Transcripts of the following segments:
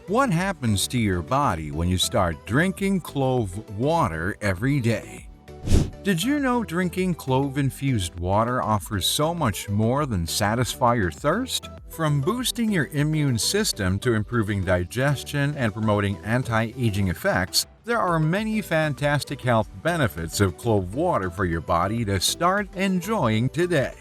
What happens to your body when you start drinking clove water every day? Did you know drinking clove-infused water offers so much more than satisfy your thirst? From boosting your immune system to improving digestion and promoting anti-aging effects, there are many fantastic health benefits of clove water for your body to start enjoying today.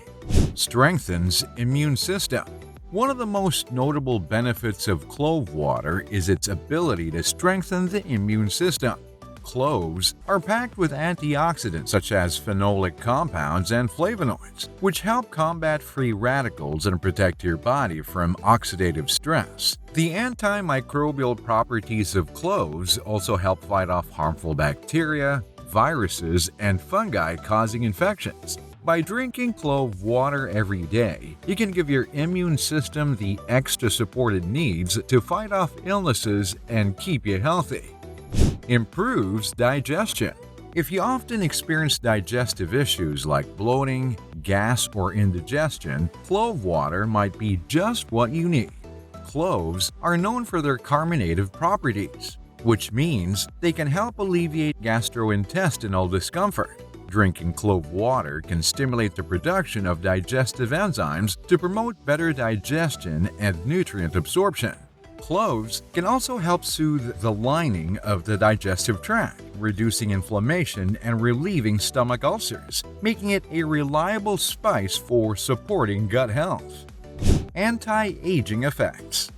Strengthens immune system. One of the most notable benefits of clove water is its ability to strengthen the immune system. Cloves are packed with antioxidants such as phenolic compounds and flavonoids, which help combat free radicals and protect your body from oxidative stress. The antimicrobial properties of cloves also help fight off harmful bacteria, viruses, and fungi causing infections. By drinking clove water every day, you can give your immune system the extra support it needs to fight off illnesses and keep you healthy. Improves digestion. If you often experience digestive issues like bloating, gas, or indigestion, clove water might be just what you need. Cloves are known for their carminative properties, which means they can help alleviate gastrointestinal discomfort. Drinking clove water can stimulate the production of digestive enzymes to promote better digestion and nutrient absorption. Cloves can also help soothe the lining of the digestive tract, reducing inflammation and relieving stomach ulcers, making it a reliable spice for supporting gut health. Anti-aging effects.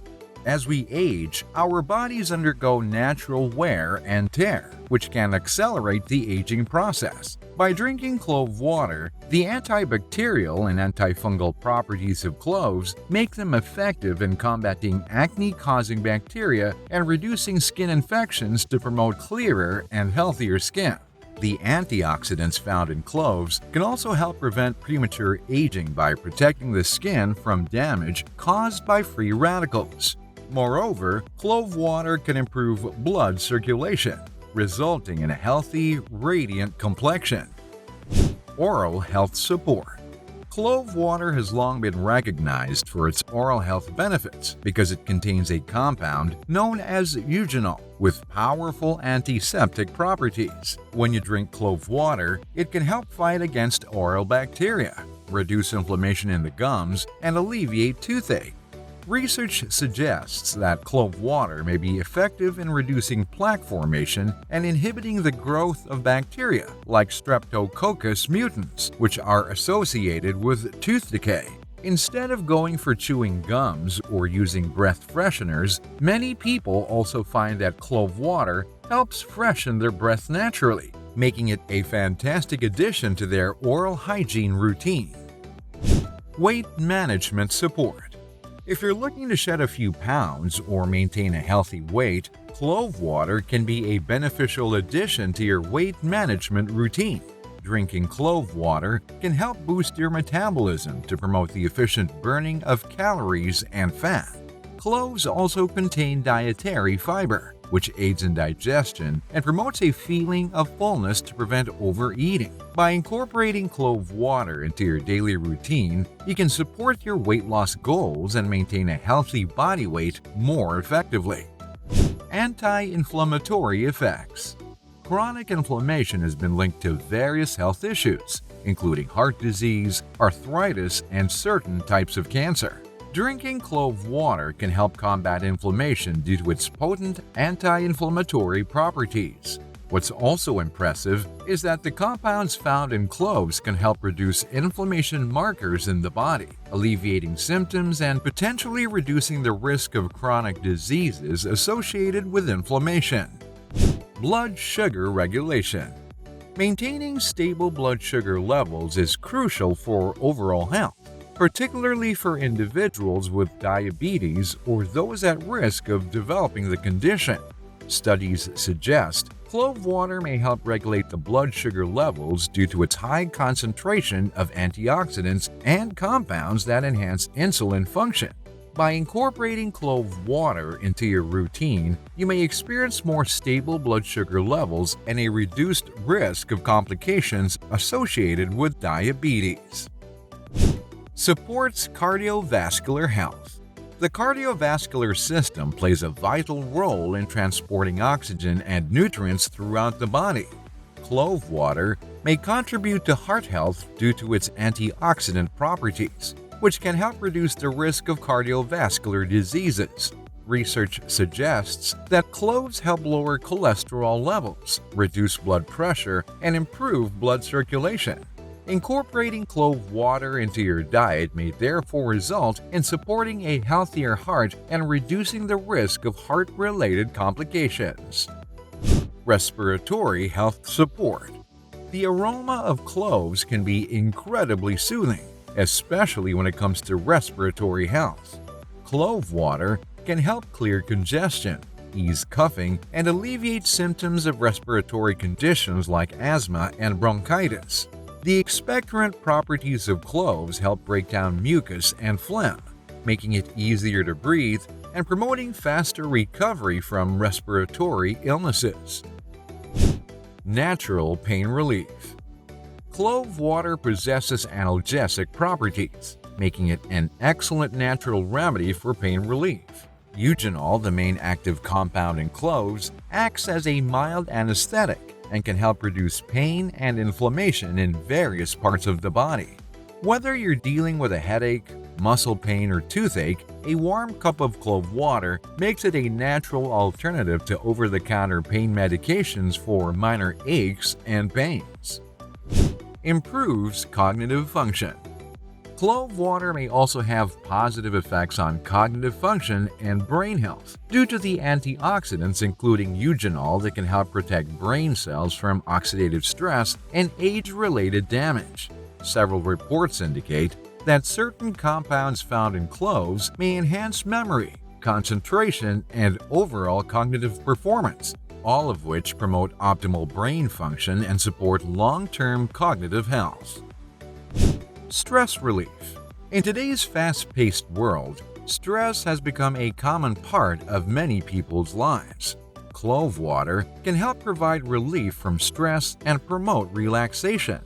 As we age, our bodies undergo natural wear and tear, which can accelerate the aging process. By drinking clove water, the antibacterial and antifungal properties of cloves make them effective in combating acne-causing bacteria and reducing skin infections to promote clearer and healthier skin. The antioxidants found in cloves can also help prevent premature aging by protecting the skin from damage caused by free radicals. Moreover, clove water can improve blood circulation, resulting in a healthy, radiant complexion. Oral health support. Clove water has long been recognized for its oral health benefits because it contains a compound known as eugenol with powerful antiseptic properties. When you drink clove water, it can help fight against oral bacteria, reduce inflammation in the gums, and alleviate toothache. Research suggests that clove water may be effective in reducing plaque formation and inhibiting the growth of bacteria like Streptococcus mutans, which are associated with tooth decay. Instead of going for chewing gums or using breath fresheners, many people also find that clove water helps freshen their breath naturally, making it a fantastic addition to their oral hygiene routine. Weight management support. If you're looking to shed a few pounds or maintain a healthy weight, clove water can be a beneficial addition to your weight management routine. Drinking clove water can help boost your metabolism to promote the efficient burning of calories and fat. Cloves also contain dietary fiber, which aids in digestion and promotes a feeling of fullness to prevent overeating. By incorporating clove water into your daily routine, you can support your weight loss goals and maintain a healthy body weight more effectively. Anti-inflammatory effects. Chronic inflammation has been linked to various health issues, including heart disease, arthritis, and certain types of cancer. Drinking clove water can help combat inflammation due to its potent anti-inflammatory properties. What's also impressive is that the compounds found in cloves can help reduce inflammation markers in the body, alleviating symptoms and potentially reducing the risk of chronic diseases associated with inflammation. Blood sugar regulation. Maintaining stable blood sugar levels is crucial for overall health, particularly for individuals with diabetes or those at risk of developing the condition. Studies suggest clove water may help regulate the blood sugar levels due to its high concentration of antioxidants and compounds that enhance insulin function. By incorporating clove water into your routine, you may experience more stable blood sugar levels and a reduced risk of complications associated with diabetes. Supports cardiovascular health. The cardiovascular system plays a vital role in transporting oxygen and nutrients throughout the body. Clove water may contribute to heart health due to its antioxidant properties, which can help reduce the risk of cardiovascular diseases. Research suggests that cloves help lower cholesterol levels, reduce blood pressure, and improve blood circulation. Incorporating clove water into your diet may therefore result in supporting a healthier heart and reducing the risk of heart-related complications. Respiratory health support. The aroma of cloves can be incredibly soothing, especially when it comes to respiratory health. Clove water can help clear congestion, ease coughing, and alleviate symptoms of respiratory conditions like asthma and bronchitis. The expectorant properties of cloves help break down mucus and phlegm, making it easier to breathe and promoting faster recovery from respiratory illnesses. Natural pain relief. Clove water possesses analgesic properties, making it an excellent natural remedy for pain relief. Eugenol, the main active compound in cloves, acts as a mild anesthetic and can help reduce pain and inflammation in various parts of the body. Whether you're dealing with a headache, muscle pain, or toothache, a warm cup of clove water makes it a natural alternative to over-the-counter pain medications for minor aches and pains. Improves cognitive function. Clove water may also have positive effects on cognitive function and brain health due to the antioxidants including eugenol that can help protect brain cells from oxidative stress and age-related damage. Several reports indicate that certain compounds found in cloves may enhance memory, concentration, and overall cognitive performance, all of which promote optimal brain function and support long-term cognitive health. Stress relief. In today's fast-paced world, stress has become a common part of many people's lives. Clove water can help provide relief from stress and promote relaxation.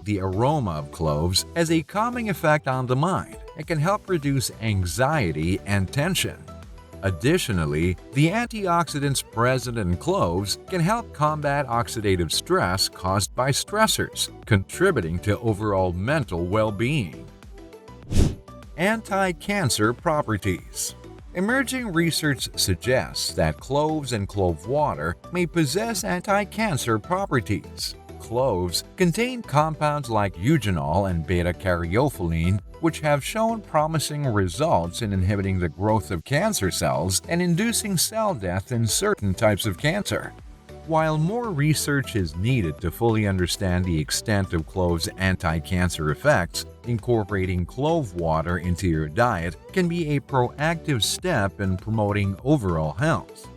The aroma of cloves has a calming effect on the mind and can help reduce anxiety and tension. Additionally, the antioxidants present in cloves can help combat oxidative stress caused by stressors, contributing to overall mental well-being. Anti-cancer properties. Emerging research suggests that cloves and clove water may possess anti-cancer properties. Cloves contain compounds like eugenol and beta-caryophyllene, which have shown promising results in inhibiting the growth of cancer cells and inducing cell death in certain types of cancer. While more research is needed to fully understand the extent of cloves' anti-cancer effects, incorporating clove water into your diet can be a proactive step in promoting overall health.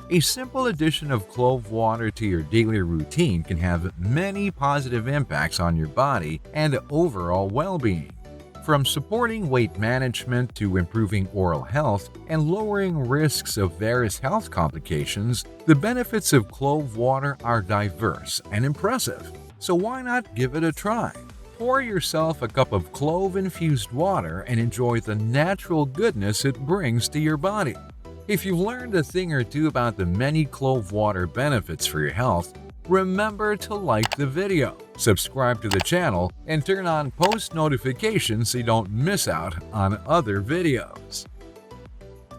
A simple addition of clove water to your daily routine can have many positive impacts on your body and overall well-being. From supporting weight management to improving oral health and lowering risks of various health complications, the benefits of clove water are diverse and impressive. So why not give it a try? Pour yourself a cup of clove-infused water and enjoy the natural goodness it brings to your body. If you've learned a thing or two about the many clove water benefits for your health, remember to like the video, subscribe to the channel, and turn on post notifications so you don't miss out on other videos.